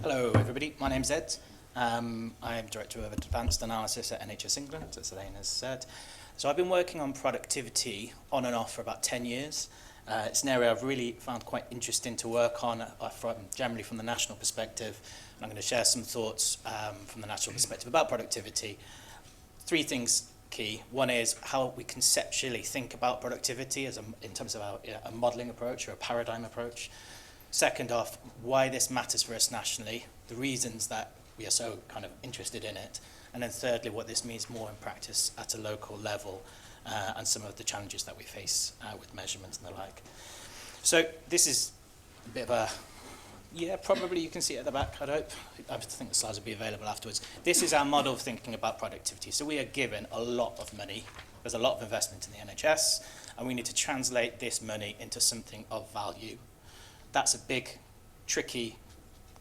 Hello everybody, my name's Ed. I'm Director of Advanced Analysis at NHS England, as Elaine has said. So I've been working on productivity on and off for about 10 years. It's an area I've really found quite interesting to work on, generally from the national perspective. And I'm going to share some thoughts from the national perspective about productivity. Three things key. One is how we conceptually think about productivity in terms of a modelling approach or a paradigm approach. Second off, why this matters for us nationally, the reasons that we are so kind of interested in it. And then thirdly, what this means more in practice at a local level and some of the challenges that we face with measurements and the like. So this is a bit of probably you can see it at the back, I'd hope. I think the slides will be available afterwards. This is our model of thinking about productivity. So we are given a lot of money. There's a lot of investment in the NHS, and we need to translate this money into something of value. That's a big, tricky,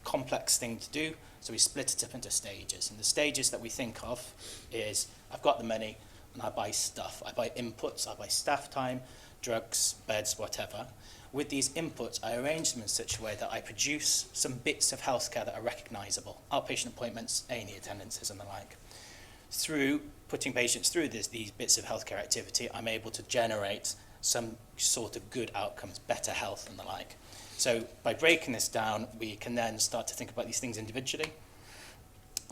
complex thing to do, so we split it up into stages. And the stages that we think of is, I've got the money, and I buy stuff. I buy inputs, I buy staff time, drugs, beds, whatever. With these inputs, I arrange them in such a way that I produce some bits of healthcare that are recognisable, outpatient appointments, A&E attendances, and the like. Through putting patients through these bits of healthcare activity, I'm able to generate some sort of good outcomes, better health, and the like. So by breaking this down, we can then start to think about these things individually.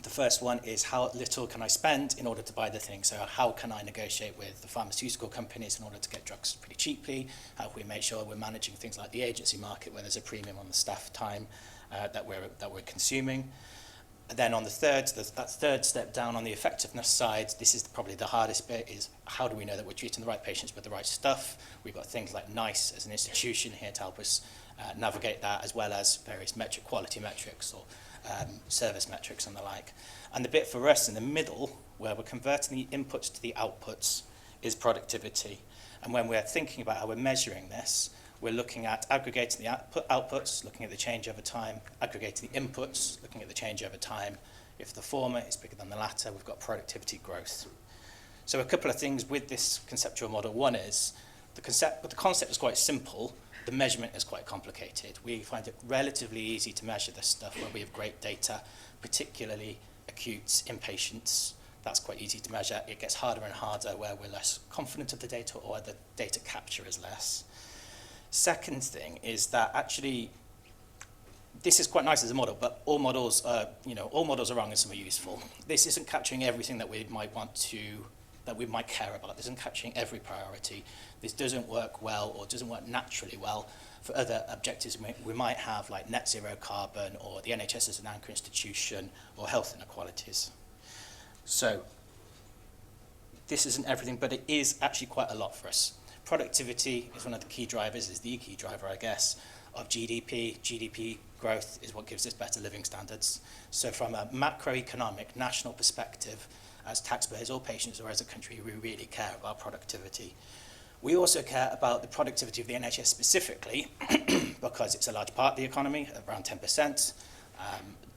The first one is how little can I spend in order to buy the thing? So how can I negotiate with the pharmaceutical companies in order to get drugs pretty cheaply? How can we make sure we're managing things like the agency market where there's a premium on the staff time that we're consuming? And then on that third step down on the effectiveness side, this is probably the hardest bit, is how do we know that we're treating the right patients with the right stuff? We've got things like NICE as an institution here to help us navigate that, as well as various quality metrics or service metrics and the like. And the bit for us in the middle, where we're converting the inputs to the outputs, is productivity. And when we're thinking about how we're measuring this, we're looking at aggregating the outputs, looking at the change over time, aggregating the inputs, looking at the change over time. If the former is bigger than the latter, we've got productivity growth. So a couple of things with this conceptual model. One is the concept is quite simple. The measurement is quite complicated. We find it relatively easy to measure this stuff where we have great data, particularly acute inpatients. That's quite easy to measure. It gets harder and harder where we're less confident of the data or the data capture is less. Second thing is that actually this is quite nice as a model, but all models are wrong and some are useful. This isn't capturing everything that we might care about. This isn't capturing every priority. This doesn't work well or doesn't work naturally well for other objectives we might have, like net zero carbon or the NHS as an anchor institution or health inequalities. So this isn't everything, but it is actually quite a lot for us. Productivity is one of the key drivers, is the key driver, I guess, of GDP. GDP growth is what gives us better living standards. So from a macroeconomic national perspective, as taxpayers or patients or as a country, we really care about productivity. We also care about the productivity of the NHS specifically because it's a large part of the economy, around 10%,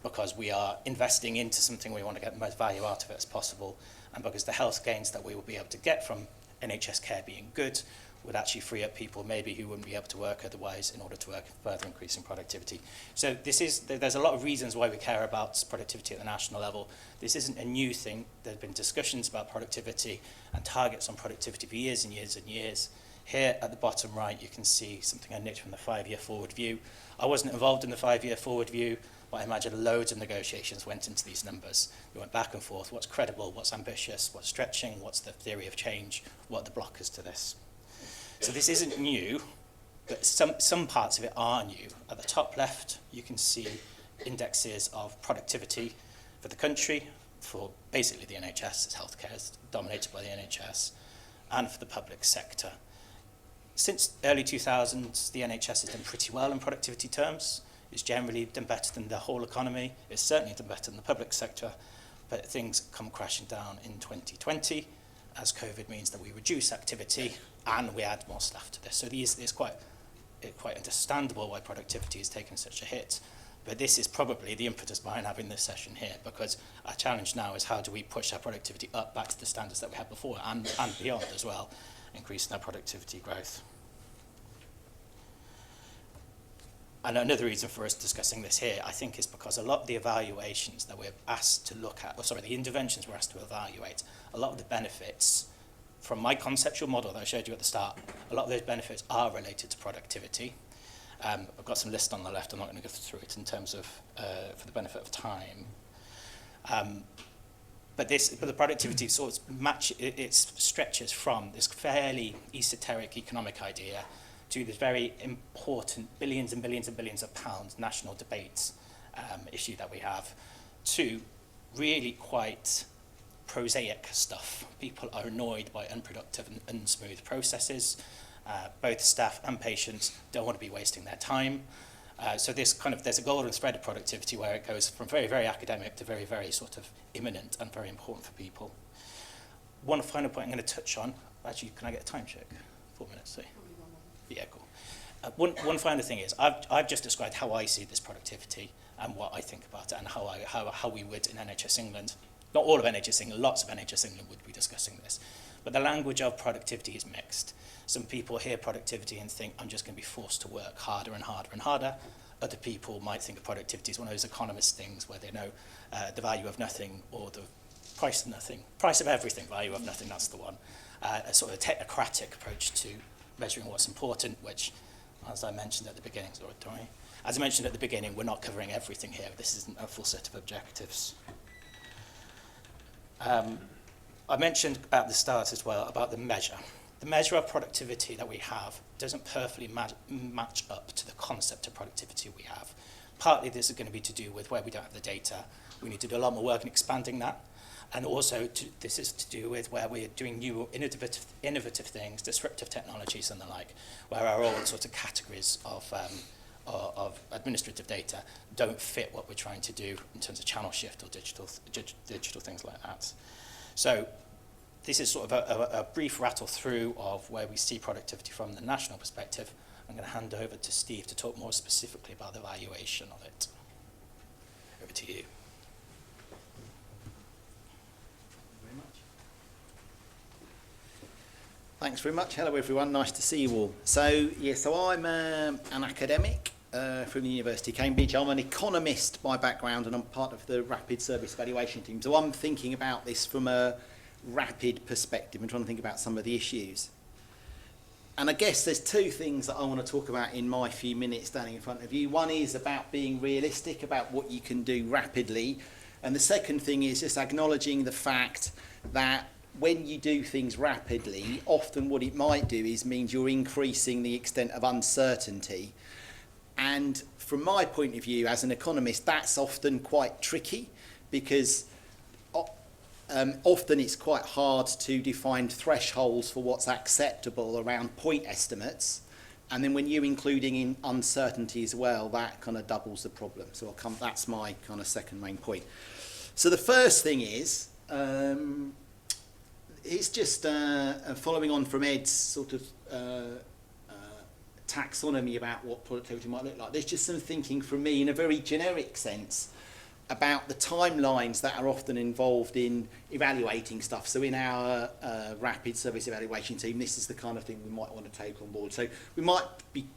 because we are investing into something we want to get the most value out of it as possible, and because the health gains that we will be able to get from NHS care being good would actually free up people maybe who wouldn't be able to work otherwise in order to work, further increasing productivity. So there's a lot of reasons why we care about productivity at the national level. This isn't a new thing. There have been discussions about productivity and targets on productivity for years and years and years. Here at the bottom right, you can see something I nicked from the 5-year forward view. I wasn't involved in the 5-year forward view, but I imagine loads of negotiations went into these numbers. We went back and forth. What's credible? What's ambitious? What's stretching? What's the theory of change? What are the blockers to this? So this isn't new, but some parts of it are new. At the top left, you can see indexes of productivity for the country, for basically the NHS, as healthcare is dominated by the NHS, and for the public sector. Since early 2000s, the NHS has done pretty well in productivity terms. It's generally done better than the whole economy. It's certainly done better than the public sector, but things come crashing down in 2020 as COVID means that we reduce activity and we add more staff to this. So it's quite understandable why productivity has taken such a hit. But this is probably the impetus behind having this session here, because our challenge now is how do we push our productivity up back to the standards that we had before and beyond as well, increasing our productivity growth. And another reason for us discussing this here, I think, is because a lot of the evaluations that we're asked to look at, the interventions we're asked to evaluate, a lot of the benefits from my conceptual model that I showed you at the start, a lot of those benefits are related to productivity. I've got some list on the left, I'm not going to go through it in terms of, for the benefit of time. But the productivity sort of it stretches from this fairly esoteric economic idea to this very important billions and billions and billions of pounds national debates issue that we have, to really quite prosaic stuff. People are annoyed by unproductive and unsmooth processes. Both staff and patients don't want to be wasting their time. So there's a golden thread of productivity where it goes from very, very academic to very, very sort of imminent and very important for people. One final point I'm going to touch on. Actually, can I get a time check? 4 minutes, see? Yeah, cool. One final thing is, I've just described how I see this productivity and what I think about it and how we would in NHS England. Not all of NHS England, lots of NHS England would be discussing this. But the language of productivity is mixed. Some people hear productivity and think, I'm just going to be forced to work harder and harder and harder. Other people might think of productivity as one of those economist things where they know the value of nothing or the price of nothing. Price of everything, value of nothing, that's the one. A sort of technocratic approach to measuring what's important, which, as I mentioned at the beginning, we're not covering everything here. This isn't a full set of objectives. I mentioned at the start as well about the measure. The measure of productivity that we have doesn't perfectly match up to the concept of productivity we have. Partly this is going to be to do with where we don't have the data. We need to do a lot more work in expanding that. And also this is to do with where we're doing new innovative things, disruptive technologies and the like, where our old sort of categories of administrative data don't fit what we're trying to do in terms of channel shift or digital things like that. So this is sort of a brief rattle through of where we see productivity from the national perspective. I'm going to hand over to Steve to talk more specifically about the evaluation of it. Over to you. Thanks very much. Hello everyone, nice to see you all. So I'm an academic from the University of Cambridge. I'm an economist by background and I'm part of the Rapid Service Evaluation team. So I'm thinking about this from a rapid perspective and trying to think about some of the issues. And I guess there's two things that I want to talk about in my few minutes standing in front of you. One is about being realistic about what you can do rapidly. And the second thing is just acknowledging the fact that when you do things rapidly, often what it might do is means you're increasing the extent of uncertainty. And from my point of view as an economist, that's often quite tricky because often it's quite hard to define thresholds for what's acceptable around point estimates. And then when you're including in uncertainty as well, that kind of doubles the problem. So that's my kind of second main point. So the first thing is, it's just following on from Ed's sort of taxonomy about what productivity might look like. There's just some thinking from me in a very generic sense about the timelines that are often involved in evaluating stuff. So in our rapid service evaluation team, this is the kind of thing we might want to take on board. So we might be,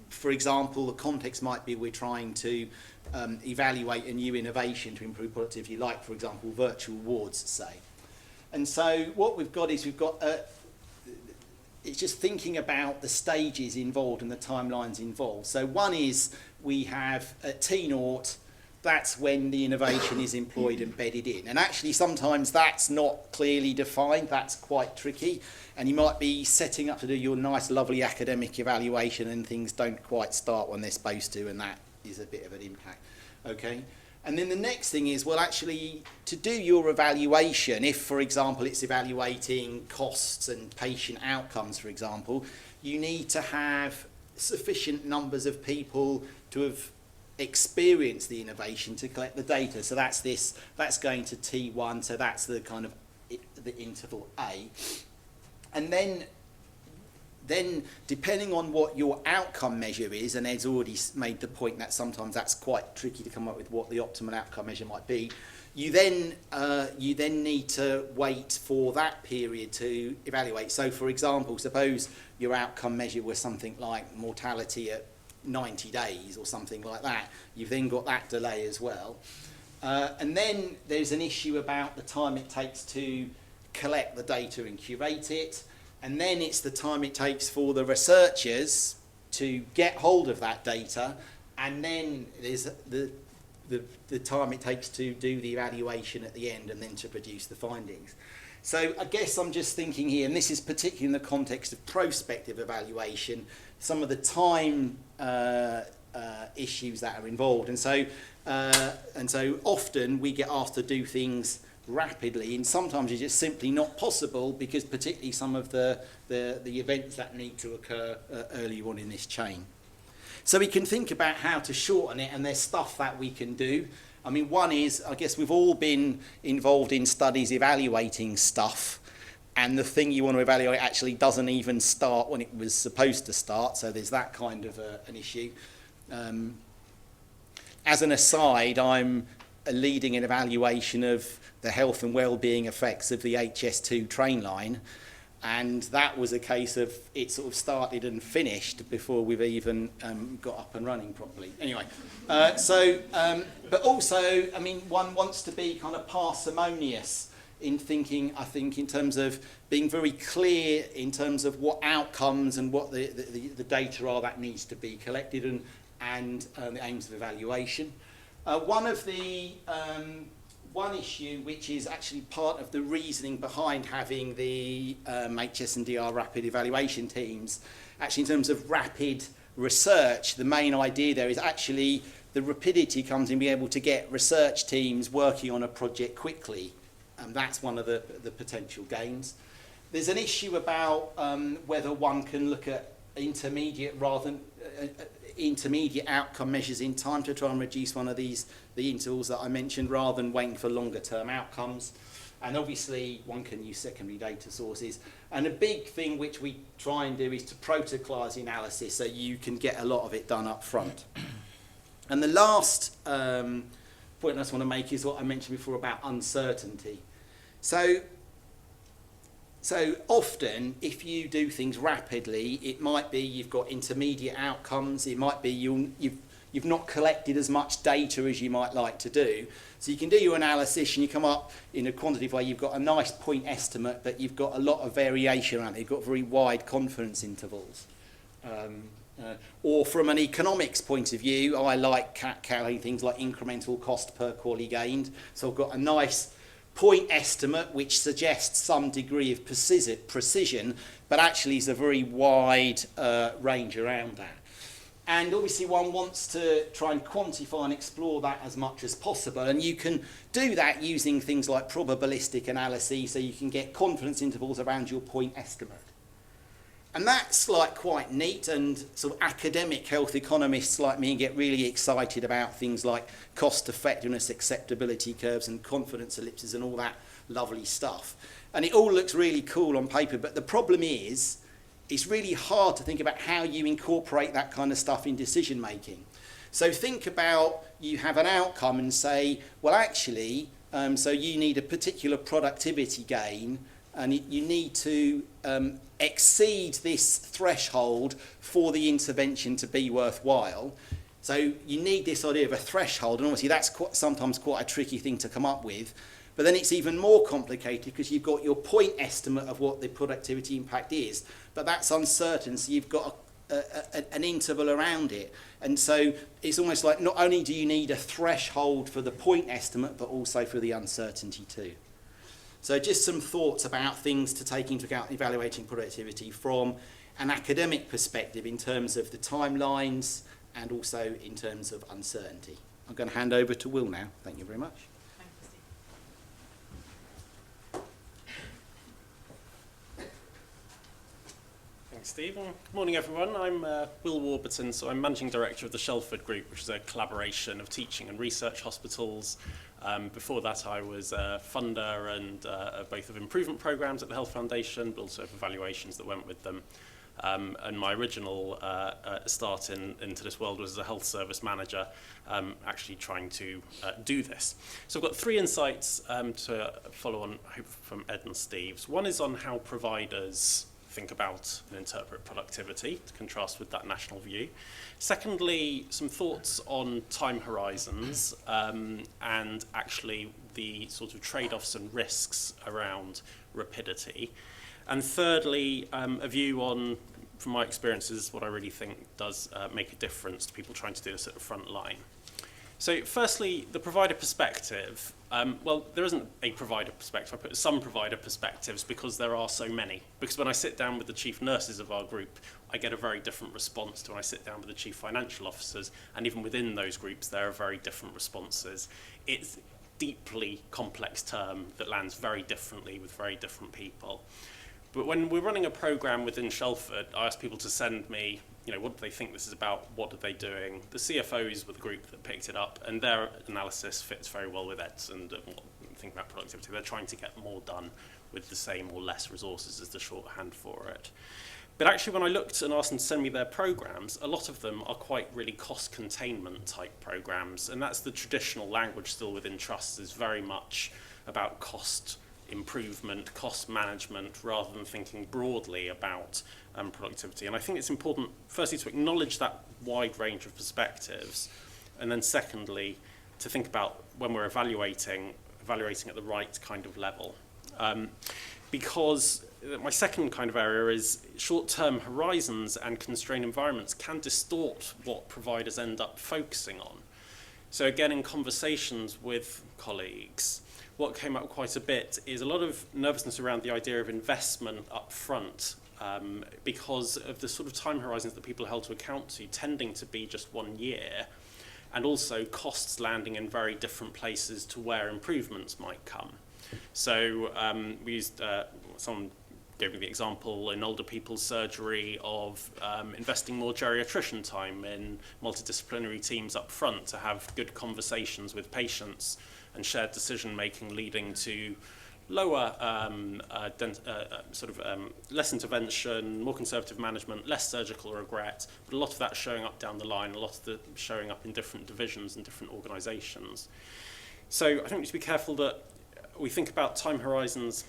for example, the context might be we're trying to evaluate a new innovation to improve productivity, like, for example, virtual wards, say. And so what we've got is it's just thinking about the stages involved and the timelines involved. So one is we have at T0, that's when the innovation is employed and bedded in. And actually sometimes that's not clearly defined, that's quite tricky. And you might be setting up to do your nice, lovely academic evaluation and things don't quite start when they're supposed to, and that is a bit of an impact. Okay? And then the next thing is, well, actually, to do your evaluation, if, for example, it's evaluating costs and patient outcomes, for example, you need to have sufficient numbers of people to have experienced the innovation to collect the data. So that's going to T1, so that's the kind of the interval A. And then depending on what your outcome measure is, and Ed's already made the point that sometimes that's quite tricky to come up with what the optimal outcome measure might be, you then need to wait for that period to evaluate. So for example, suppose your outcome measure was something like mortality at 90 days or something like that. You've then got that delay as well. And then there's an issue about the time it takes to collect the data and curate it. And then it's the time it takes for the researchers to get hold of that data. And then there's the time it takes to do the evaluation at the end and then to produce the findings. So I guess I'm just thinking here, and this is particularly in the context of prospective evaluation, some of the time issues that are involved. And so often we get asked to do things rapidly, and sometimes it's just simply not possible because particularly some of the events that need to occur early on in this chain. So we can think about how to shorten it, and there's stuff that we can do. I mean, one is, I guess we've all been involved in studies evaluating stuff, and the thing you want to evaluate actually doesn't even start when it was supposed to start, so there's that kind of an issue. As an aside, I'm leading an evaluation of the health and well-being effects of the HS2 train line, and that was a case of it sort of started and finished before we've even got up and running properly. Anyway, but also, I mean, one wants to be kind of parsimonious in thinking, I think, in terms of being very clear in terms of what outcomes and what the data are that needs to be collected and the aims of evaluation. One issue which is actually part of the reasoning behind having the HS&DR rapid evaluation teams, actually in terms of rapid research, the main idea there is actually the rapidity comes in being able to get research teams working on a project quickly. That's one of the potential gains. There's an issue about whether one can look at intermediate rather than intermediate outcome measures in time to try and reduce the intervals that I mentioned rather than waiting for longer term outcomes. And obviously one can use secondary data sources. And a big thing which we try and do is to protocolize the analysis so you can get a lot of it done up front. And the last point I just want to make is what I mentioned before about uncertainty. So often, if you do things rapidly, it might be you've got intermediate outcomes. It might be you've not collected as much data as you might like to do. So you can do your analysis and you come up in a quantitative way. You've got a nice point estimate, but you've got a lot of variation around it. You've got very wide confidence intervals. Or from an economics point of view, I like calculating things like incremental cost per quality gained. So I've got a nice point estimate which suggests some degree of precision, but actually is a very wide range around that. And obviously one wants to try and quantify and explore that as much as possible, and you can do that using things like probabilistic analysis, so you can get confidence intervals around your point estimate. And that's like quite neat, and sort of academic health economists like me get really excited about things like cost effectiveness, acceptability curves and confidence ellipses and all that lovely stuff. And it all looks really cool on paper, but the problem is it's really hard to think about how you incorporate that kind of stuff in decision making. So think about, you have an outcome and say, well actually, so you need a particular productivity gain, and you need to exceed this threshold for the intervention to be worthwhile. So you need this idea of a threshold, and obviously that's sometimes quite a tricky thing to come up with. But then it's even more complicated because you've got your point estimate of what the productivity impact is, but that's uncertain, so you've got an interval around it. And so it's almost like not only do you need a threshold for the point estimate, but also for the uncertainty too. So just some thoughts about things to take into account evaluating productivity from an academic perspective in terms of the timelines and also in terms of uncertainty. I'm going to hand over to Will now. Thank you very much. Thanks, Steve. Good morning, everyone. I'm Will Warburton, so I'm Managing Director of the Shelford Group, which is a collaboration of teaching and research hospitals. Before that, I was a funder and both of improvement programs at the Health Foundation, but also of evaluations that went with them. And my original start into this world was as a health service manager, actually trying to do this. So I've got three insights to follow on from Ed and Steve's. One is on how providers think about and interpret productivity, to contrast with that national view. Secondly, some thoughts on time horizons and actually the sort of trade-offs and risks around rapidity. And thirdly, a view on, from my experiences, what I really think does make a difference to people trying to do this at the front line. So firstly, the provider perspective. Well, there isn't a provider perspective. I put some provider perspectives because there are so many. Because when I sit down with the chief nurses of our group, I get a very different response to when I sit down with the chief financial officers. And even within those groups, there are very different responses. It's a deeply complex term that lands very differently with very different people. But when we're running a program within Shelford, I ask people to send me, what do they think this is about? What are they doing? The CFOs were the group that picked it up, and their analysis fits very well with Ed's and think about productivity. They're trying to get more done with the same or less resources as the shorthand for it. But actually, when I looked and asked them to send me their programs, a lot of them are quite really cost containment type programs, and that's the traditional language still within trusts, is very much about cost improvement, cost management, rather than thinking broadly about productivity. And I think it's important, firstly, to acknowledge that wide range of perspectives, and then secondly, to think about when we're evaluating at the right kind of level. Because my second kind of area is short-term horizons and constrained environments can distort what providers end up focusing on. So again, in conversations with colleagues, what came up quite a bit is a lot of nervousness around the idea of investment up front because of the sort of time horizons that people are held to account to tending to be just 1 year, and also costs landing in very different places to where improvements might come. So we used, someone gave me the example in older people's surgery of investing more geriatrician time in multidisciplinary teams up front to have good conversations with patients and shared decision making, leading to lower less intervention, more conservative management, less surgical regret, but a lot of that showing up down the line, a lot of it showing up in different divisions and different organisations. So I think we need to be careful that we think about time horizons.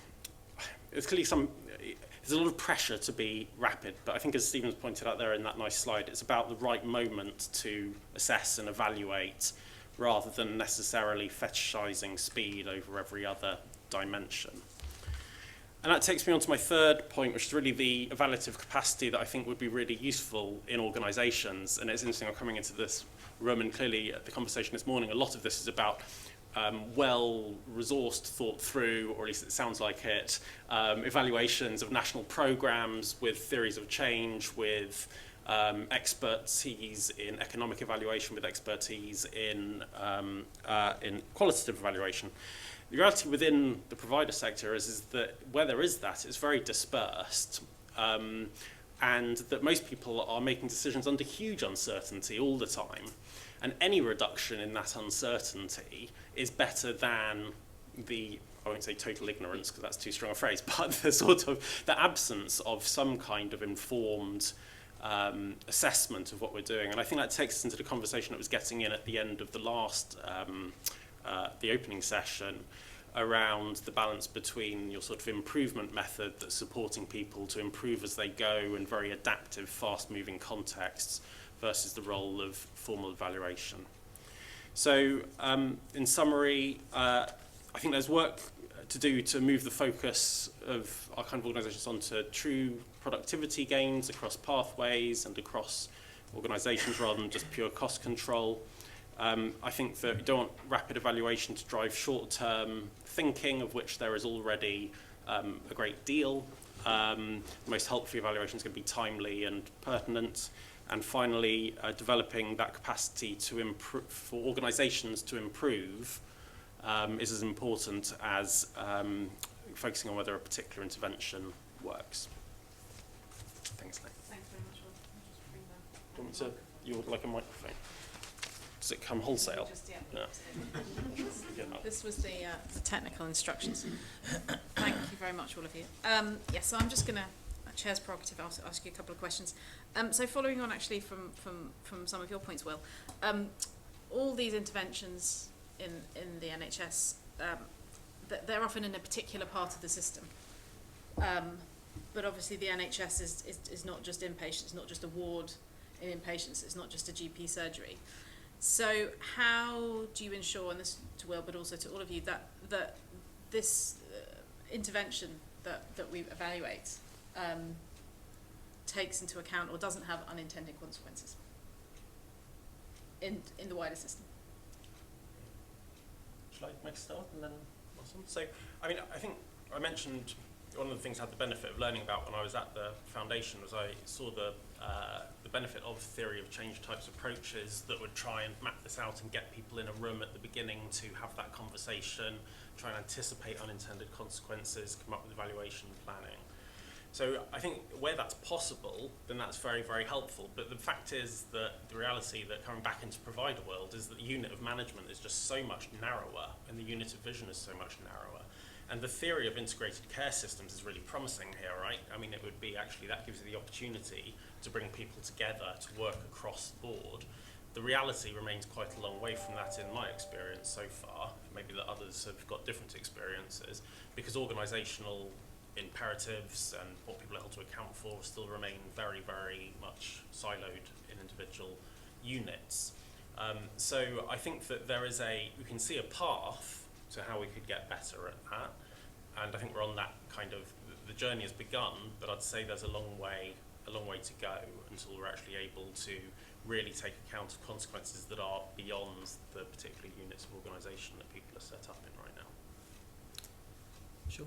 There's clearly there's a lot of pressure to be rapid, but I think, as Stephen's pointed out there in that nice slide, it's about the right moment to assess and evaluate, rather than necessarily fetishizing speed over every other dimension. And that takes me on to my third point, which is really the evaluative capacity that I think would be really useful in organisations. And it's interesting, I'm coming into this room, and clearly at the conversation this morning, a lot of this is about well-resourced, thought through, or at least it sounds like it, evaluations of national programmes with theories of change, with expertise in economic evaluation, with expertise in qualitative evaluation. The reality within the provider sector is that where there is that, it's very dispersed, and that most people are making decisions under huge uncertainty all the time. And any reduction in that uncertainty is better than I won't say total ignorance, because that's too strong a phrase, but the absence of some kind of informed assessment of what we're doing. And I think that takes us into the conversation that was getting in at the end of the last, the opening session, around the balance between your sort of improvement method that's supporting people to improve as they go in very adaptive, fast-moving contexts, versus the role of formal evaluation. So, in summary, I think there's work to do to move the focus of our kind of organisations onto true productivity gains across pathways and across organisations rather than just pure cost control. I think that we don't want rapid evaluation to drive short-term thinking, of which there is already a great deal. The most helpful evaluation is going to be timely and pertinent. And finally, developing that capacity to improve, for organisations to improve, is as important as focusing on whether a particular intervention works. Thanks, Lee. Thanks very much. Will. Do you want me to, you would like a microphone? Does it come wholesale? Just, Yeah. Yeah. This was the technical instructions. Thank you very much, all of you. Yes, so I'm just going to, Chair's prerogative, I'll ask you a couple of questions. So following on actually from some of your points, Will, all these interventions in the NHS, they're often in a particular part of the system. but obviously the NHS is not just inpatients, it's not just a ward in inpatients, it's not just a GP surgery. So how do you ensure, and this to Will, but also to all of you, that this intervention that we evaluate takes into account or doesn't have unintended consequences in the wider system? Shall I make a start and then Awesome. So, I mean, I think I mentioned one of the things I had the benefit of learning about when I was at the foundation was I saw the benefit of theory of change types approaches that would try and map this out and get people in a room at the beginning to have that conversation, try and anticipate unintended consequences, come up with evaluation planning. So I think where that's possible, then that's very, very helpful. But the fact is that the reality that coming back into provider world is that the unit of management is just so much narrower and the unit of vision is so much narrower. And the theory of integrated care systems is really promising here, right? I mean, it would be actually, that gives you the opportunity to bring people together to work across the board. The reality remains quite a long way from that in my experience so far. Maybe that others have got different experiences, because organisational imperatives and what people are held to account for still remain very, very much siloed in individual units. So I think that we can see a path to how we could get better at that, and I think we're on that kind of, the journey has begun, but I'd say there's a long way to go until we're actually able to really take account of consequences that are beyond the particular units of organisation that people are set up in right now. Sure.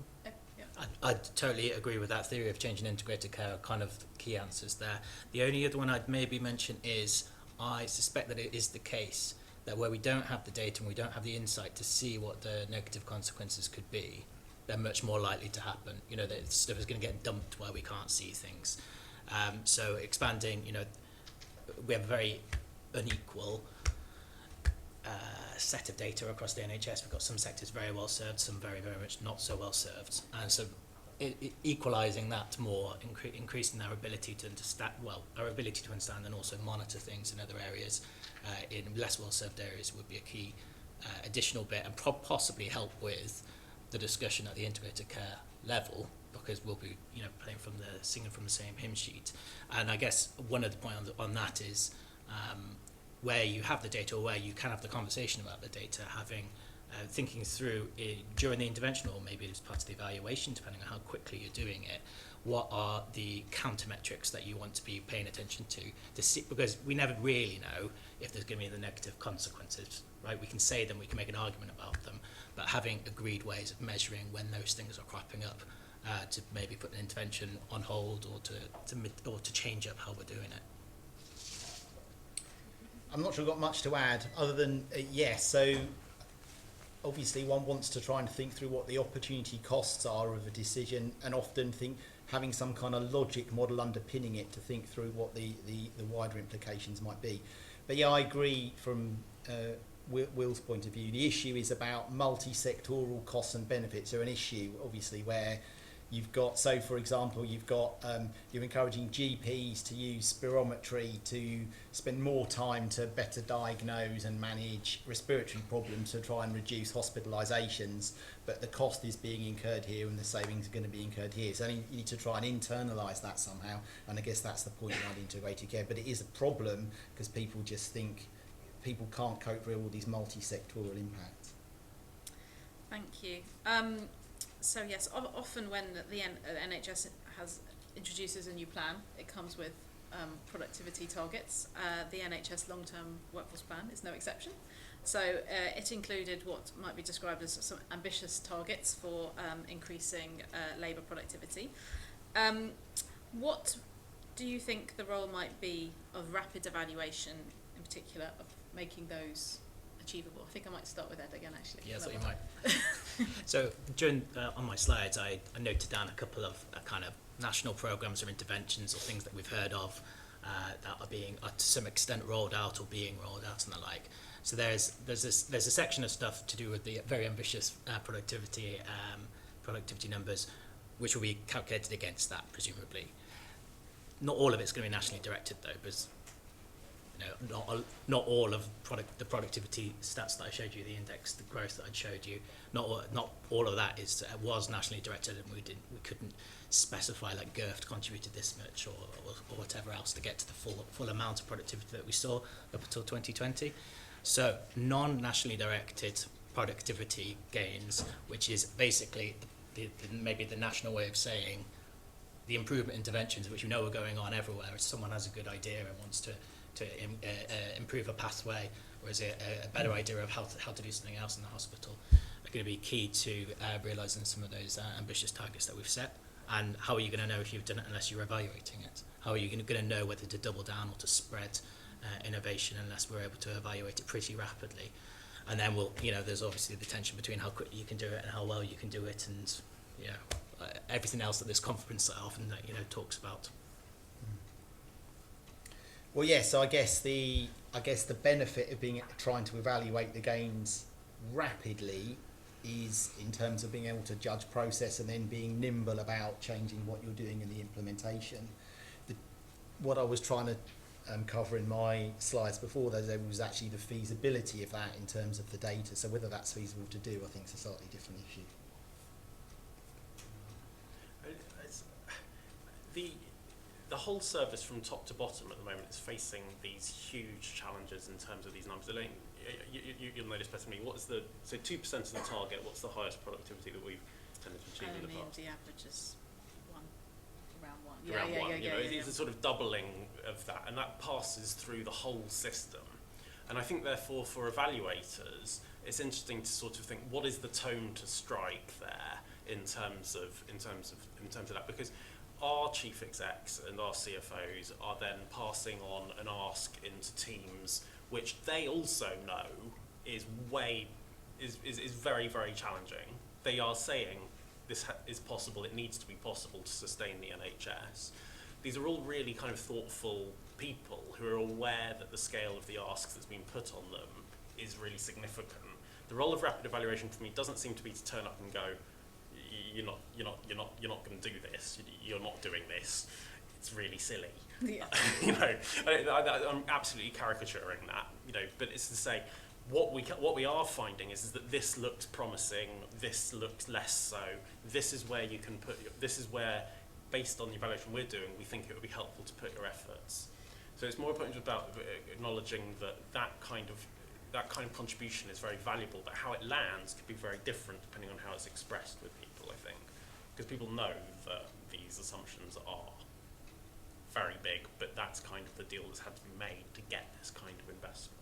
Yeah. I totally agree with that theory of change and integrated care, kind of key answers there. The only other one I'd maybe mention is I suspect that it is the case that where we don't have the data and we don't have the insight to see what the negative consequences could be, they're much more likely to happen. You know, that stuff is going to get dumped where we can't see things. So expanding, you know, we have a very unequal set of data across the NHS. We've got some sectors very well served, some very, very much not so well served. And so equalising that more, increasing our ability to understand, and also monitor things in other areas, in less well served areas, would be a key additional bit, and possibly help with the discussion at the integrated care level, because we'll be, you know, singing from the same hymn sheet. And I guess one other point on that is where you have the data, or where you can have the conversation about the data, thinking through during the intervention, or maybe as part of the evaluation, depending on how quickly you're doing it, what are the countermetrics that you want to be paying attention to see, because we never really know if there's going to be the negative consequences, right? We can say them, we can make an argument about them, but having agreed ways of measuring when those things are cropping up, to maybe put an intervention on hold, or to change up how we're doing it. I'm not sure I've got much to add other than yes. So obviously one wants to try and think through what the opportunity costs are of a decision, and often having some kind of logic model underpinning it to think through what the wider implications might be. But yeah, I agree from Will's point of view. The issue is about multi-sectoral costs and benefits are an issue, obviously, where you've got, so for example, you're encouraging GPs to use spirometry to spend more time to better diagnose and manage respiratory problems to try and reduce hospitalisations, but the cost is being incurred here and the savings are going to be incurred here. So you need to try and internalise that somehow, and I guess that's the point around integrated care. But it is a problem because people just think people can't cope with all these multi-sectoral impacts. Thank you. So yes, often when the NHS introduces a new plan, it comes with productivity targets. The NHS long-term workforce plan is no exception. So it included what might be described as some ambitious targets for increasing labour productivity. What do you think the role might be of rapid evaluation, in particular, of making those achievable? I think I might start with Ed again, actually. Yeah, so you might. So during on my slides, I noted down a couple of kind of national programs or interventions or things that we've heard of that are being to some extent rolled out or being rolled out and the like. So there's a section of stuff to do with the very ambitious productivity numbers, which will be calculated against that, presumably. Not all of it's going to be nationally directed though, because not all of the productivity stats that I showed you, the index, the growth that I showed you, not all of that was nationally directed, and we couldn't specify like GERFT contributed this much or whatever else to get to the full amount of productivity that we saw up until 2020. So non-nationally directed productivity gains, which is basically maybe the national way of saying the improvement interventions which we know are going on everywhere. If someone has a good idea and wants to improve a pathway, or is it a better idea of how to do something else in the hospital, are going to be key to realising some of those ambitious targets that we've set. And how are you going to know if you've done it unless you're evaluating it? How are you going to know whether to double down or to spread innovation unless we're able to evaluate it pretty rapidly? And then there's obviously the tension between how quickly you can do it and how well you can do it, and everything else that this conference often talks about. Well, yes. So I guess the benefit of trying to evaluate the gains rapidly is in terms of being able to judge process and then being nimble about changing what you're doing in the implementation. What I was trying to cover in my slides before there was actually the feasibility of that in terms of the data. So whether that's feasible to do, I think is a slightly different issue. The whole service from top to bottom at the moment is facing these huge challenges in terms of these numbers. Elaine, you'll notice better than me. So 2% of the target, what's the highest productivity that we've tended to achieve in the past? The average is around one. Around one. It's a sort of doubling of that, and that passes through the whole system. And I think, therefore, for evaluators, it's interesting to sort of think, what is the tone to strike there in terms of that? Because our chief execs and our CFOs are then passing on an ask into teams which they also know is very, very challenging. They are saying this is possible, it needs to be possible to sustain the NHS. These are all really kind of thoughtful people who are aware that the scale of the asks that's been put on them is really significant. The role of rapid evaluation for me doesn't seem to be to turn up and go, you're not going to do this. You're not doing this. It's really silly. Yeah. I'm absolutely caricaturing that. But it's to say what we are finding is that this looks promising. This looks less so. This is where you can put. This is where, based on the evaluation we're doing, we think it would be helpful to put your efforts. So it's more important about acknowledging that kind of contribution is very valuable, but how it lands could be very different depending on how it's expressed with people, I think. Because people know that these assumptions are very big, but that's kind of the deal that's had to be made to get this kind of investment.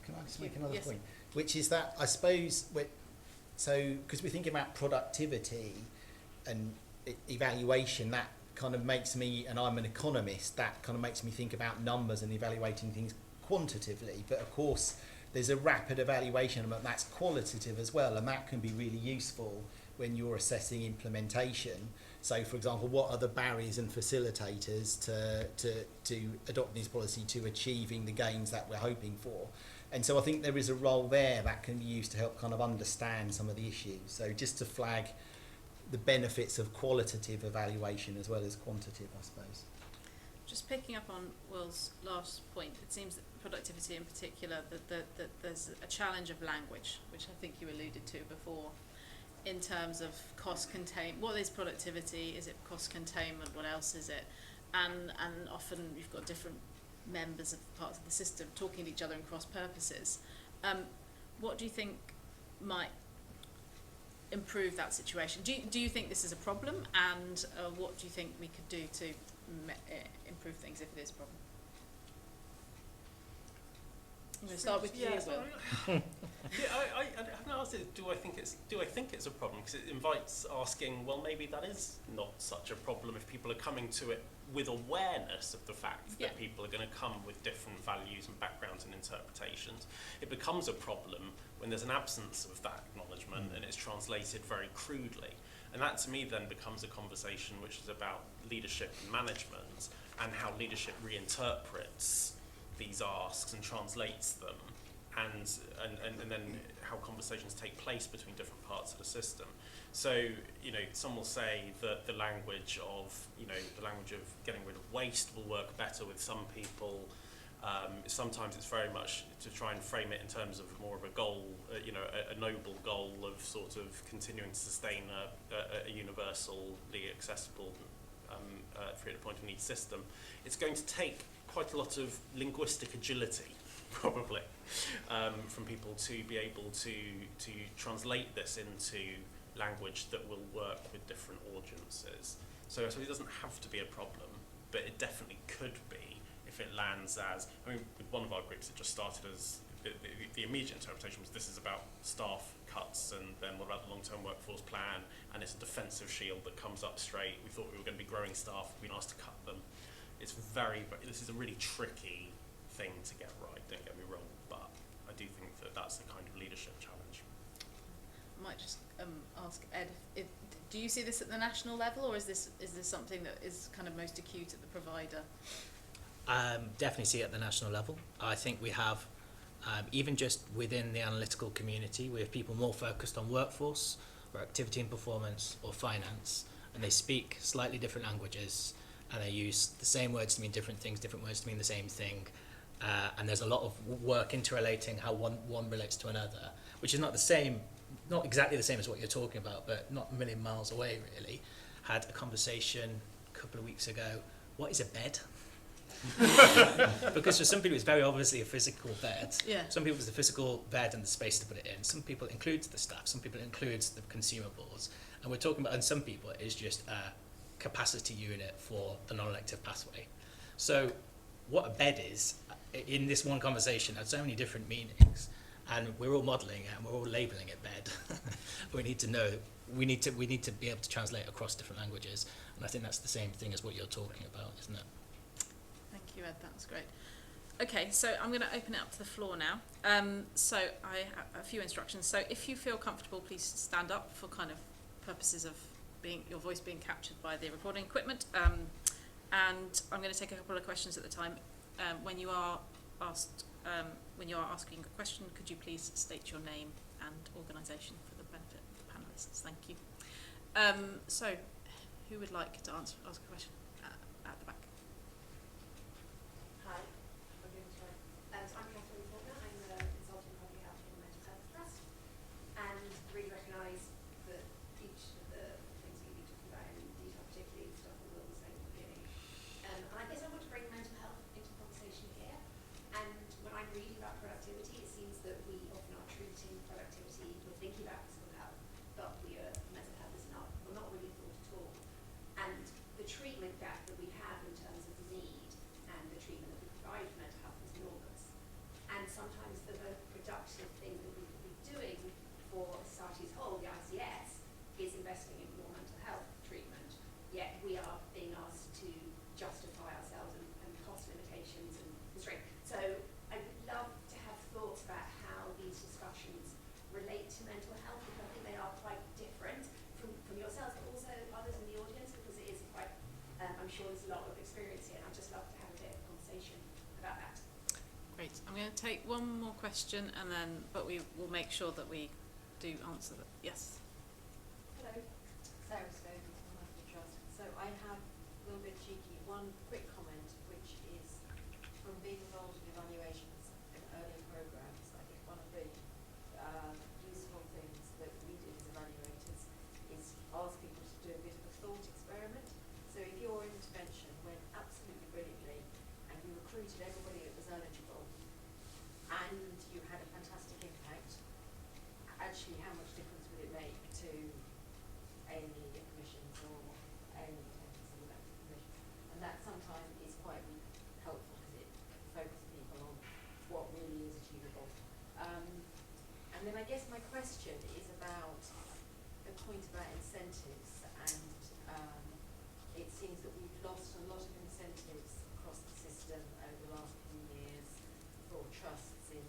Can I just make another Yes. point? Which is that I suppose, because we're thinking about productivity and evaluation, that kind of makes me, and I'm an economist, that kind of makes me think about numbers and evaluating things quantitatively. But of course, there's a rapid evaluation element that's qualitative as well, and that can be really useful when you're assessing implementation. So, for example, what are the barriers and facilitators to adopting this policy to achieving the gains that we're hoping for? And so I think there is a role there that can be used to help kind of understand some of the issues. So just to flag the benefits of qualitative evaluation as well as quantitative, I suppose. Just picking up on Will's last point, it seems that productivity in particular, that there's a challenge of language, which I think you alluded to before, in terms of cost containment. What is productivity? Is it cost containment? What else is it? And often you've got different members of parts of the system talking to each other in cross purposes. What do you think might improve that situation? Do you think this is a problem? And what do you think we could do to improve things if it is a problem? I'm going to start with you, Will. I haven't asked it. Do I think it's a problem? Because it invites asking. Well, maybe that is not such a problem if people are coming to it with awareness of the fact that people are going to come with different values and backgrounds and interpretations. It becomes a problem when there's an absence of that acknowledgement and it's translated very crudely. And that to me then becomes a conversation which is about leadership and management and how leadership reinterprets these asks and translates them, and then how conversations take place between different parts of the system. So, some will say that the language of getting rid of waste will work better with some people, Sometimes it's very much to try and frame it in terms of more of a goal, a noble goal of sort of continuing to sustain a universally accessible free at point of need system. It's going to take quite a lot of linguistic agility, probably, from people to be able to translate this into language that will work with different audiences. So it doesn't have to be a problem, but it definitely could be if it lands as, with one of our groups it just started as, the immediate interpretation was this is about staff cuts, and then what about the long-term workforce plan, and it's a defensive shield that comes up straight. We thought we were going to be growing staff, we've been asked to cut them. This is a really tricky thing to get right, don't get me wrong, but I do think that that's the kind of leadership challenge. I might just ask Ed, do you see this at the national level, or is this something that is kind of most acute at the provider? Definitely see it at the national level. I think we have, even just within the analytical community, we have people more focused on workforce, or activity and performance, or finance, and they speak slightly different languages, and they use the same words to mean different things, different words to mean the same thing, and there's a lot of work interrelating how one relates to another, which is not the same, not exactly the same as what you're talking about, but not a million miles away really. Had a conversation a couple of weeks ago, what is a bed? Because for some people it's very obviously a physical bed. Yeah. Some people it's the physical bed and the space to put it in. Some people it includes the staff. Some people it includes the consumables. And we're talking about, and some people it is just a capacity unit for the non-elective pathway. So what a bed is, in this one conversation, had so many different meanings, and we're all modelling it and we're all labelling it bed. We need to know, we need to be able to translate across different languages, and I think that's the same thing as what you're talking about, isn't it? Thank you, Ed, that was great. Okay, so I'm going to open it up to the floor now. So I have a few instructions. So if you feel comfortable, please stand up for kind of purposes of your voice being captured by the recording equipment. And I'm going to take a couple of questions at the time. When you are asking a question, could you please state your name and organisation for the benefit of the panellists? Thank you. So, who would like to ask a question at the back? Hi, I'm going to try. So I'm Catherine Faulkner. I'm the consultant public health for the Mental Health Trust, and really recognise that each of the things we've been talking about in detail, particularly the stuff that Will was saying at the beginning. And I guess I want to bring mental health into the conversation here. And when I'm reading about productivity, it seems that we often are treating productivity, we're thinking about physical health, but mental health is not, we're not really thought at all. And the treatment gap that we have in terms of need and the treatment that we provide for mental health is enormous. And sometimes the most productive thing that we could be doing for society as a whole, the ICS, is investing in more mental health treatment. Yet we are being asked to justify ourselves and cost limitations and constraints. So I would love to have thoughts about how these discussions relate to mental health, because I think they are quite different from yourselves, but also others in the audience, because it is quite, I'm sure there's a lot of experience here, and I'd just love to have a bit of conversation about that. Great. I'm going to take one more question, but we will make sure that we do answer that. Yes. Hello, Sarah Stone from Life Trust. So I have a little bit cheeky one quick comment, which is from being involved in evaluations in earlier programs. I think one of the useful things that we do as evaluators is ask people to do a bit of a thought experiment. So if your intervention went absolutely brilliantly and you recruited everybody that was eligible and you had a fantastic impact, actually how much difference would it make to A&E admissions or A&E attendance or elective admission? And that sometimes is quite helpful because it focuses people on what really is achievable. And then I guess my question is about the point about incentives, and it seems that we've lost a lot of incentives across the system over the last few years for trusts in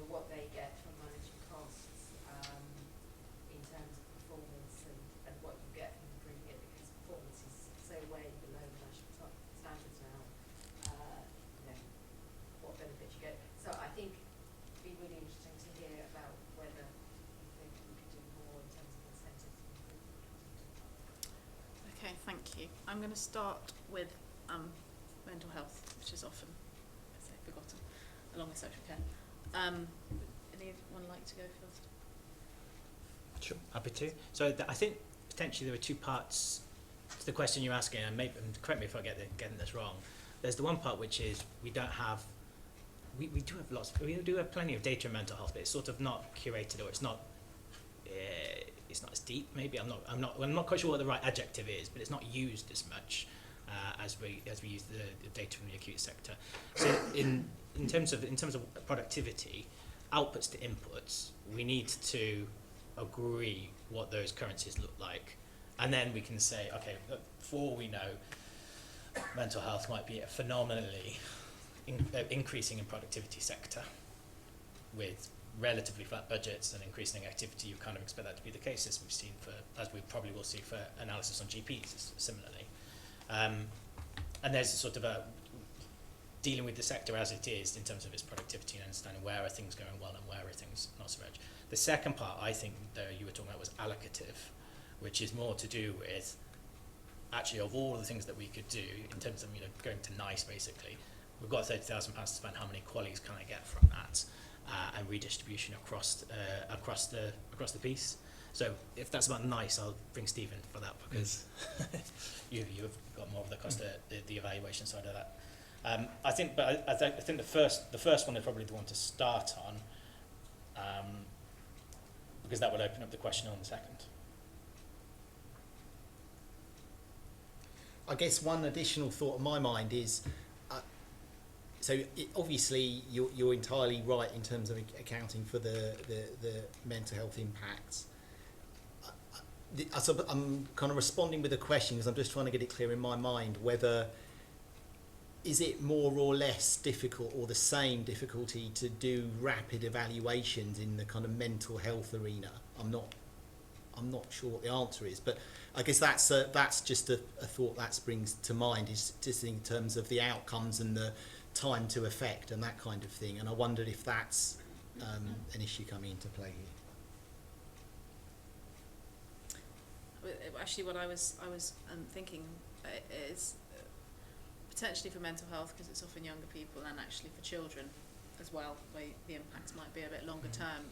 what they get from managing costs in terms of performance and what you get from improving it, because performance is so way below the national standards now, what benefits you get. So I think it'd be really interesting to hear about whether you think we could do more in terms of incentives and improvement. Okay, thank you. I'm going to start with mental health, which is often, forgotten, along with social care. Anyone like to go first? Sure. Happy to. So I think potentially there are two parts to the question you're asking, and maybe, and correct me if I getting this wrong. There's the one part which is we do have plenty of data in mental health, but it's sort of not curated, or it's not as deep. Maybe I'm not quite sure what the right adjective is, but it's not used as much as we use the data from the acute sector. So in terms of productivity, outputs to inputs, we need to agree what those currencies look like, and then we can say, okay, for all we know, mental health might be a phenomenally increasing in productivity sector with relatively flat budgets and increasing activity. You kind of expect that to be the case, as we've seen as we probably will see for analysis on GPs similarly. And there's sort of a dealing with the sector as it is in terms of its productivity and understanding where are things going well and where are things not so much. The second part, I think, that you were talking about was allocative, which is more to do with actually of all the things that we could do in terms of going to NICE basically. We've got £30,000 to spend. How many qualies can I get from that? And redistribution across the piece. So if that's about NICE, I'll bring Stephen for that, because you've got more of the cost, the evaluation side of that. I think the first one is probably the one to start on, because that would open up the question on the second. I guess one additional thought in my mind is, obviously you're entirely right in terms of accounting for the mental health impacts. I'm kind of responding with a question because I'm just trying to get it clear in my mind whether is it more or less difficult or the same difficulty to do rapid evaluations in the kind of mental health arena. I'm not sure what the answer is, but I guess that's just a thought that springs to mind, is just in terms of the outcomes and the time to effect and that kind of thing. And I wondered if that's an issue coming into play here. Actually, what I was thinking is potentially for mental health, because it's often younger people, and actually for children as well, where the impacts might be a bit longer term.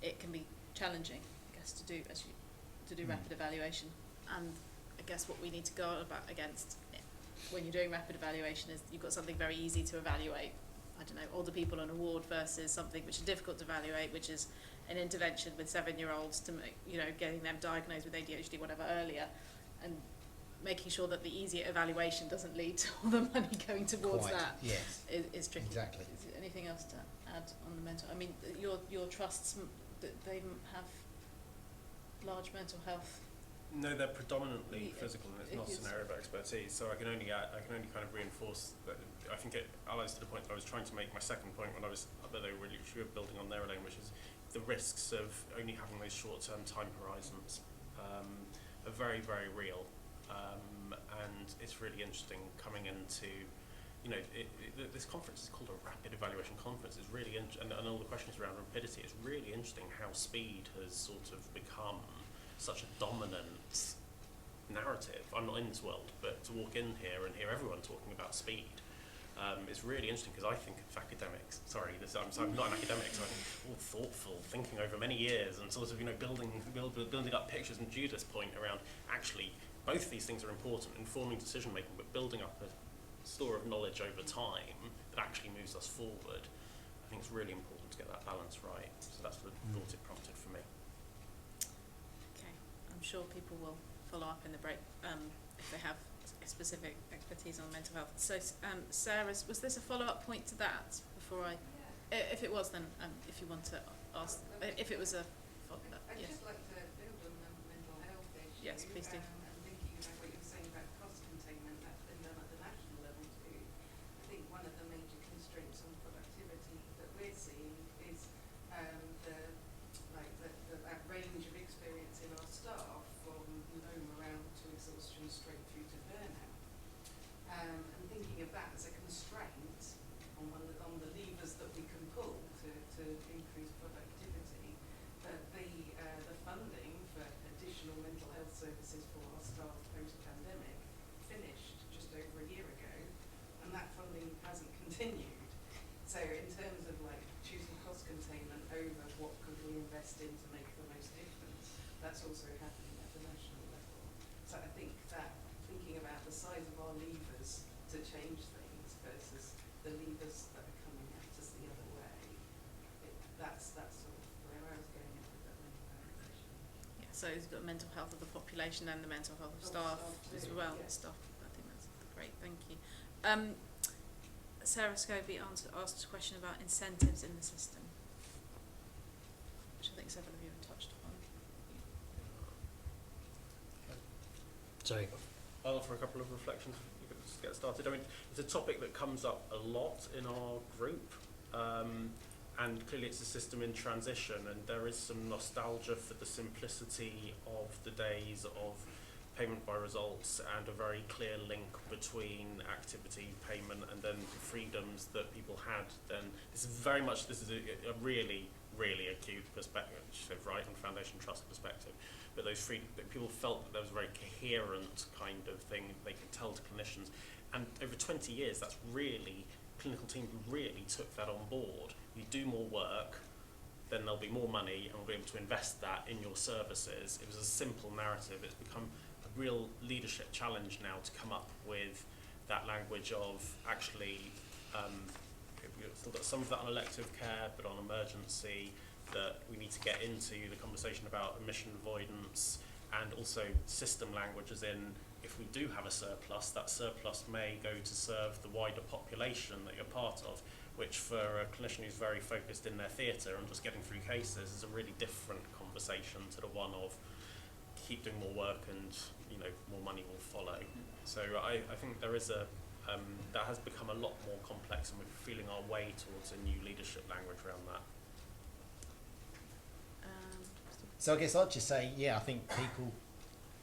It can be challenging, I guess, to do rapid evaluation. And I guess what we need to go against when you're doing rapid evaluation is you've got something very easy to evaluate. I don't know, older people on a ward versus something which is difficult to evaluate, which is an intervention with 7-year-olds to make, getting them diagnosed with ADHD, whatever, earlier, and making sure that the easier evaluation doesn't lead to all the money going towards that. Yes. Is tricky. Exactly. Is there anything else to add on the mental? I mean, your trusts, they have large mental health. No, they're predominantly physical, and it's not an area of expertise. So I can only kind of reinforce that. I think it allies to the point that I was trying to make. My second point when I was building on there, Elaine, which is the risks of only having those short-term time horizons are very, very real, and it's really interesting coming into. This conference is called a rapid evaluation conference. It's really and all the questions around rapidity. It's really interesting how speed has sort of become such a dominant narrative. I'm not in this world, but to walk in here and hear everyone talking about speed is really interesting, because I think of academics. I'm not an academic, so I think all thoughtful, thinking over many years, and sort of building up pictures. And Judith's point around actually both these things are important, informing decision making, but building up a store of knowledge over time that actually moves us forward. I think it's really important to get that balance right. So that's the thought it prompted for me. Okay, I'm sure people will follow up in the break if they have specific expertise on mental health. So, Sarah, was this a follow-up point to that before I? Yeah. If it was, then if you want to ask, if it was a. I'd just like to build on the mental health issue. Yes, please do. I'm thinking about what you were saying about cost containment. That's been done at the national level too. I think one of the major constraints on productivity that we're seeing is that range of experience in our staff, from low morale to exhaustion straight through to burnout. And thinking of that as a constraint on the levers that we can pull to increase productivity, that the funding for additional mental health services for our staff post-pandemic finished just over a year ago, and that funding hasn't continued. that's also happening at the national level. So I think that thinking about the size of our levers to change things versus the levers that are coming at us the other way, that's sort of where I was going with that mental health question. Yeah, so you've got mental health of the population and the mental health of staff as well. Yeah. Staff, I think that's great, thank you. Sarah Scobie asked a question about incentives in the system, which I think several of you have touched upon. Sorry. I'll offer a couple of reflections to get started. I mean, it's a topic that comes up a lot in our group, and clearly it's a system in transition, and there is some nostalgia for the simplicity of the days of payment by results and a very clear link between activity, payment, and then the freedoms that people had then. This is a really, really acute perspective, right, and Foundation Trust perspective. But that people felt that there was a very coherent kind of thing they could tell to clinicians. And over 20 years, that's really, clinical team who really took that on board. You do more work, then there'll be more money, and we'll be able to invest that in your services. It was a simple narrative. It's become a real leadership challenge now to come up with that language of actually, we've still got some of that on elective care, but on emergency, that we need to get into the conversation about admission avoidance, and also system language, as in, if we do have a surplus, that surplus may go to serve the wider population that you're part of, which for a clinician who's very focused in their theatre and just getting through cases is a really different conversation to the one of keep doing more work and, you know, more money will follow. So I think there is that has become a lot more complex, and we're feeling our way towards a new leadership language around that. So I guess I'd just say, I think people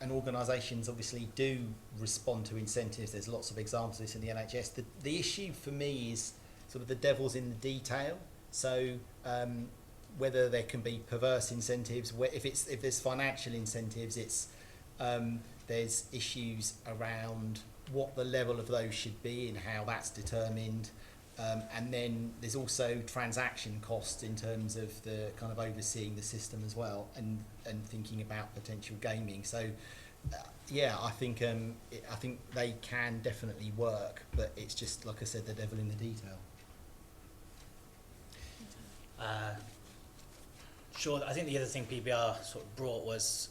and organisations obviously do respond to incentives. There's lots of examples of this in the NHS. The issue for me is sort of the devil's in the detail. So whether there can be perverse incentives, if there's financial incentives, it's there's issues around what the level of those should be and how that's determined. And then there's also transaction costs in terms of the kind of overseeing the system as well, and thinking about potential gaming. So I think they can definitely work, but it's just, like I said, the devil in the detail. Sure. I think the other thing PBR sort of brought was,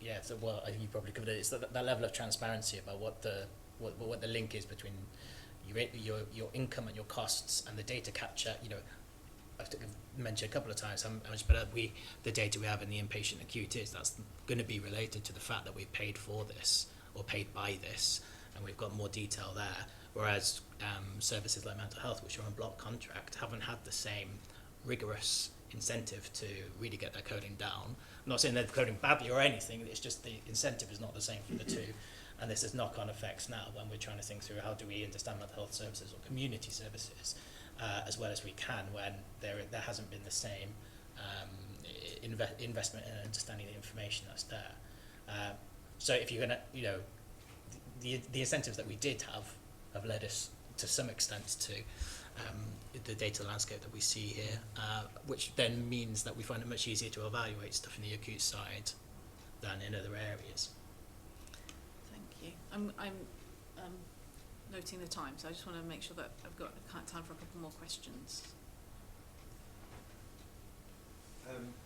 I think you probably covered it. It's that level of transparency about what the link is between your income and your costs and the data capture. You know, I've mentioned a couple of times how much better the data we have in the inpatient acute is. That's going to be related to the fact that we've paid for this or paid by this, and we've got more detail there. Whereas services like mental health, which are on block contract, haven't had the same rigorous incentive to really get their coding down. I'm not saying they're coding badly or anything, it's just the incentive is not the same for the two. And this has knock-on effects now when we're trying to think through how do we understand mental health services or community services as well as we can, when there hasn't been the same investment in understanding the information that's there. So if you're going to, the incentives that we did have led us to some extent to the data landscape that we see here, which then means that we find it much easier to evaluate stuff in the acute side than in other areas. I'm noting the time, so I just want to make sure that I've got time for a couple more questions.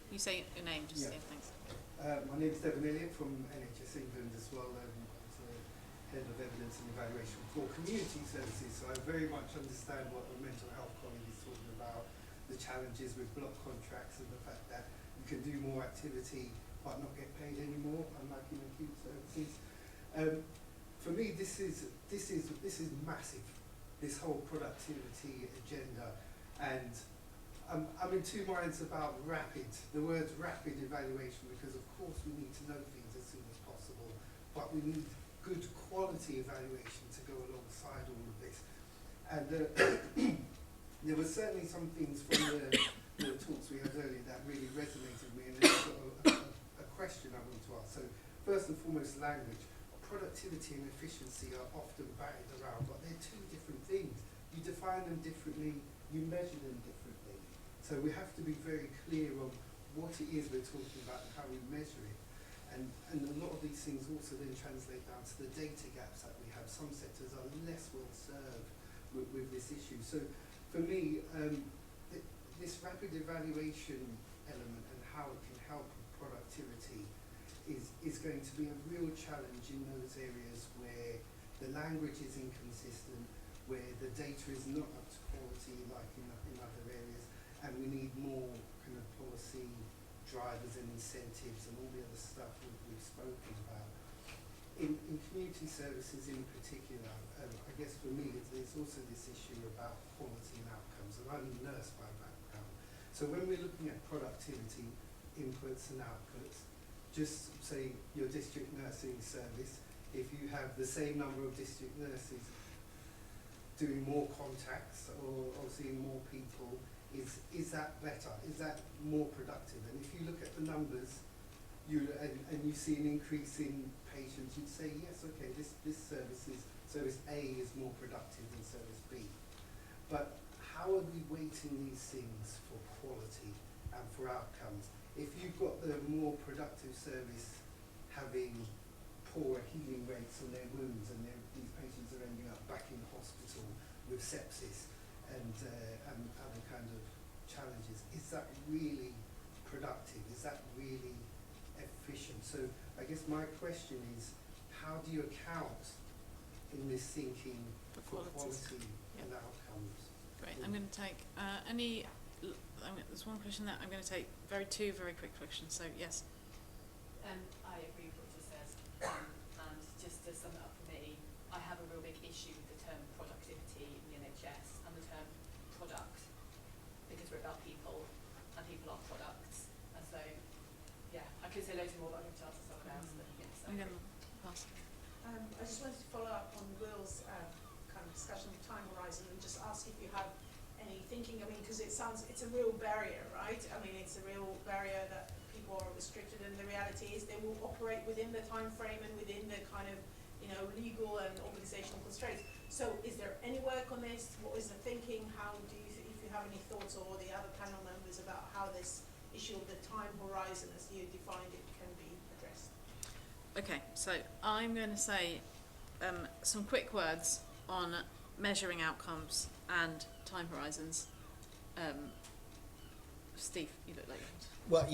You say your name, just thanks. My name is Devon Elliott from NHS England as well. I'm the Head of Evidence and Evaluation for Community Services, so I very much understand what the mental health colleague is talking about, the challenges with block contracts and the fact that you can do more activity but not get paid anymore, unlike in acute services. For me, this is massive, this whole productivity agenda, and I'm in two minds about the words rapid evaluation, because of course we need to know things as soon as possible, but we need good quality evaluation to go alongside all of this. And there were certainly some things from the talks we had earlier that really resonated with me, and there's a question I want to ask. So first and foremost, language. Productivity and efficiency are often batted around, but they're two different things. You define them differently, you measure them differently. So we have to be very clear on what it is we're talking about and how we measure it. And a lot of these things also then translate down to the data gaps that we have. Some sectors are less well served with this issue. So for me, this rapid evaluation element and how it can help productivity is going to be a real challenge in those areas where the language is inconsistent, where the data is not up to quality like in other areas, and we need more kind of policy drivers and incentives and all the other stuff we've spoken about. In community services in particular, I guess for me there's also this issue about quality and outcomes, and I'm a nurse by background. So when we're looking at productivity, inputs and outputs, just say your district nursing service, if you have the same number of district nurses doing more contacts or seeing more people, is that better? Is that more productive? And if you look at the numbers, and you see an increase in patients, you'd say, yes, okay, this service A is more productive than service B. But how are we weighting these things for quality and for outcomes? If you've got the more productive service having poorer healing rates on their wounds, and these patients are ending up back in hospital with sepsis and other kind of challenges, is that really productive? Is that really efficient? So I guess my question is, how do you account in this thinking for quality and outcomes? Great. I'm going to take there's one question there. I'm going to take two very quick questions. So yes. I agree with what you just said. And just to sum it up for me, I have a real big issue with the term productivity in the NHS and the term product, because we're about people and people are products. And so, yeah, I could say loads more, but I'll give a chance to someone else. But yes, I'm going to pass. I just wanted to follow up on Will's kind of discussion of time horizon and just ask if you have any thinking. I mean, because it's a real barrier, right? I mean, it's a real barrier that people are restricted, and the reality is they will operate within the time frame and within the kind of, legal and organizational constraints. So is there any work on this? What is the thinking? How do you, if you have any thoughts, or the other panel members, about how this issue of the time horizon as you defined it can be addressed? Okay, so I'm going to say some quick words on measuring outcomes and time horizons. Steve, you look like you want to. Well,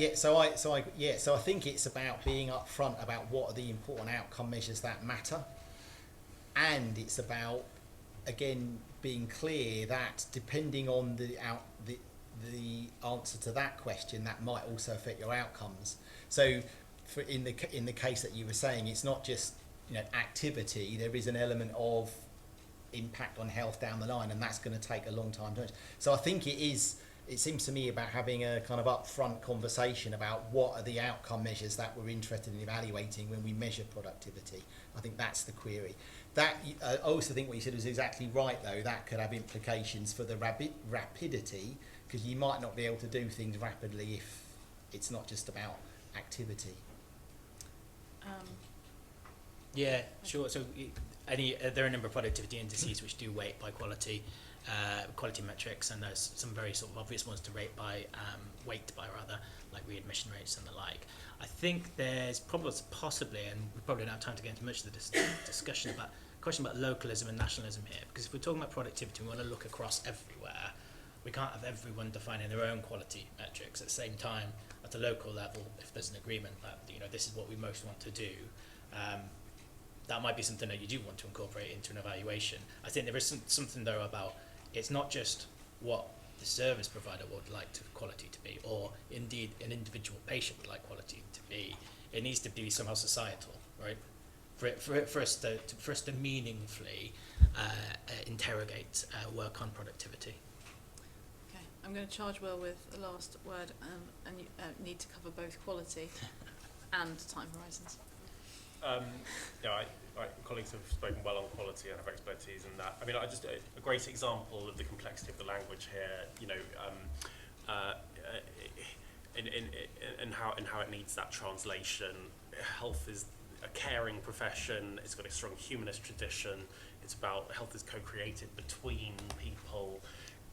yeah. So I think it's about being upfront about what are the important outcome measures that matter, and it's about, again, being clear that depending on the answer to that question, that might also affect your outcomes. So, in the case that you were saying, it's not just activity. There is an element of impact on health down the line, and that's going to take a long time to. So I think it seems to me about having a kind of upfront conversation about what are the outcome measures that we're interested in evaluating when we measure productivity. I think that's the query. That I also think what you said was exactly right, though. That could have implications for the rapidity, because you might not be able to do things rapidly if it's not just about activity. Yeah, sure. So there are a number of productivity indices which do weight by quality metrics, and there's some very sort of obvious ones to weight by like readmission rates and the like. I think there's possibly, and we probably don't have time to get into much of the discussion about question about localism and nationalism here, because if we're talking about productivity, we want to look across everywhere. We can't have everyone defining their own quality metrics at the same time. At the local level, if there's an agreement that this is what we most want to do, that might be something that you do want to incorporate into an evaluation. I think there is something though about it's not just what the service provider would like quality to be, or indeed an individual patient would like quality to be. It needs to be somehow societal, right? For us to meaningfully interrogate work on productivity. Okay, I'm going to charge Will with the last word, and you need to cover both quality and time horizons. My colleagues have spoken well on quality and have expertise in that. I mean, a great example of the complexity of the language here, and how it needs that translation. Health is a caring profession. It's got a strong humanist tradition. It's about health is co-created between people,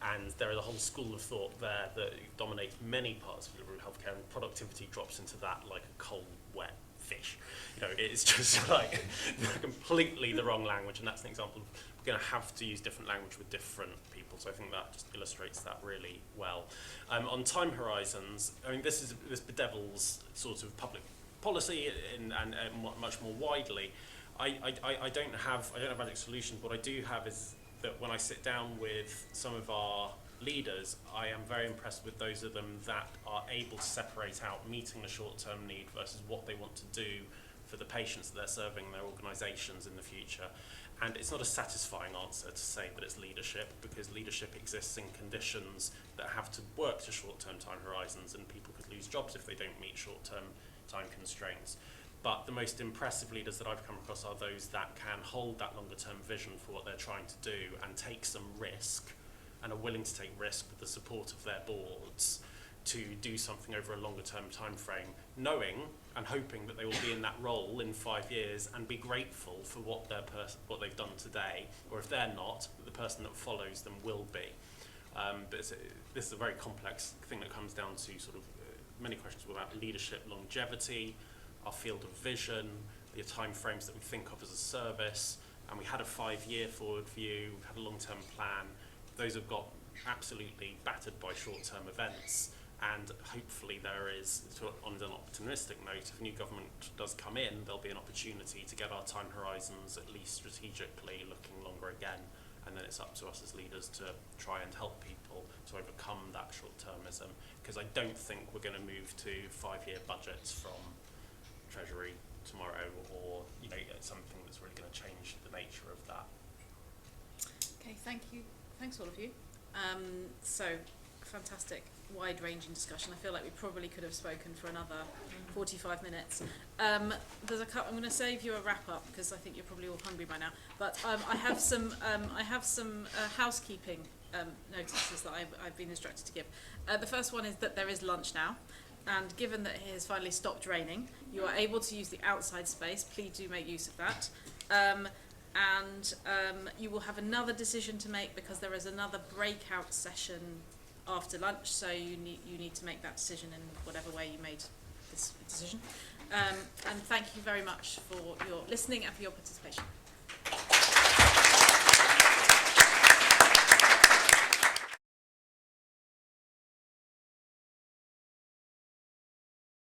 and there is a whole school of thought there that dominates many parts of liberal healthcare, and productivity drops into that like a cold, wet fish. You know, it's just like completely the wrong language, and that's an example of we're going to have to use different language with different people. So I think that just illustrates that really well. On time horizons, I mean, this bedevils sort of public policy and much more widely. I don't have magic solutions. What I do have is that when I sit down with some of our leaders, I am very impressed with those of them that are able to separate out meeting the short-term need versus what they want to do for the patients that they're serving in their organisations in the future. And it's not a satisfying answer to say that it's leadership, because leadership exists in conditions that have to work to short-term time horizons, and people could lose jobs if they don't meet short-term time constraints. But the most impressive leaders that I've come across are those that can hold that longer-term vision for what they're trying to do and take some risk, and are willing to take risk with the support of their boards to do something over a longer-term time frame, knowing and hoping that they will be in that role in 5 years and be grateful for what they've done today, or if they're not, the person that follows them will be. But this is a very complex thing that comes down to sort of many questions about leadership, longevity, our field of vision, the time frames that we think of as a service, and we had a 5-year forward view, we've had a long-term plan. Those have got absolutely battered by short-term events, and hopefully there is, on an optimistic note, if a new government does come in, there'll be an opportunity to get our time horizons at least strategically looking longer again, and then it's up to us as leaders to try and help people to overcome that short-termism, because I don't think we're going to move to 5-year budgets from Treasury tomorrow, or something that's really going to change the nature of that. Okay, thank you. Thanks all of you. So, fantastic, wide-ranging discussion. I feel like we probably could have spoken for another 45 minutes. There's a couple, I'm going to save you a wrap-up because I think you're probably all hungry by now. But I have some housekeeping notices that I've been instructed to give. The first one is that there is lunch now. And given that it has finally stopped raining, you are able to use the outside space. Please do make use of that. You will have another decision to make because there is another breakout session after lunch, so you need to make that decision in whatever way you made this decision. And thank you very much for your listening and for your participation.